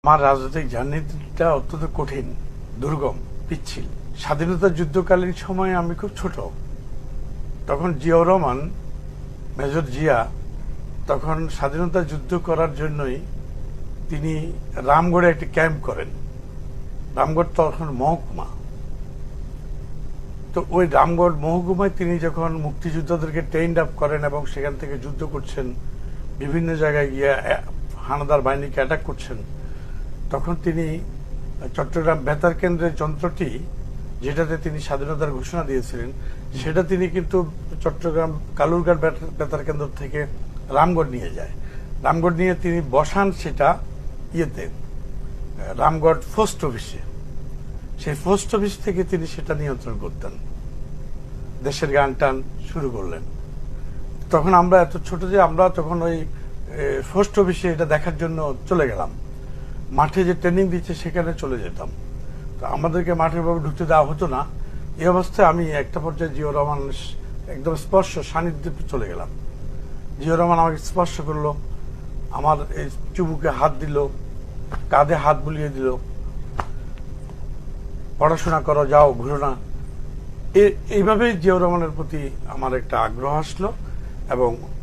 আমার রাজনৈতিক জার্নিটা অত্যন্ত কঠিন, দুর্গম, পিচ্ছিল। স্বাধীনতা যুদ্ধকালীন সময়ে আমি খুব ছোট, তখন জিয়াউর রহমান, মেজর জিয়া তখন স্বাধীনতা যুদ্ধ করার জন্যই তিনি রামগড়ে একটি ক্যাম্প করেন। রামগড় তখন মহকুমা। তো ওই রামগড় মহকুমায় তিনি যখন মুক্তিযোদ্ধাদেরকে ট্রেন্ড আপ করেন এবং সেখান থেকে যুদ্ধ করছেন, বিভিন্ন জায়গায় গিয়ে হানাদার বাহিনীকে অ্যাটাক করছেন, তখন তিনি চট্টগ্রাম বেতার কেন্দ্রের যন্ত্রটি যেটাতে তিনি স্বাধীনতার ঘোষণা দিয়েছিলেন, সেটা তিনি কিন্তু চট্টগ্রাম কালুরঘাট বেতার কেন্দ্র থেকে রামগড় নিয়ে যায়। রামগড় নিয়ে তিনি বসান সেটা ইয়েতে, রামগড় পোস্ট অফিসে। সেই পোস্ট অফিস থেকে তিনি সেটা নিয়ন্ত্রণ করতেন। দেশের গান টান শুরু করলেন। তখন আমরা এত ছোট যে আমরা তখন ওই পোস্ট অফিসে এটা দেখার জন্য চলে গেলাম। মাঠে যে ট্রেনিং দিচ্ছে সেখানে চলে যেতাম। তো আমাদেরকে মাঠের ভাবে ঢুকতে দেওয়া হতো না। এই অবস্থায় আমি একটা পর্যায়ে জিয়াউর রহমান একদম স্পর্শ সান্নিধ্যে চলে গেলাম। জিয়াউর রহমান আমাকে স্পর্শ করলো, আমার এই চুবুকে হাত দিল, কাঁধে হাত বুলিয়ে দিল, পড়াশোনা করো, যাও, ঘুরো না। এইভাবে জিয়াউর রহমানের প্রতি আমার একটা আগ্রহ আসলো এবং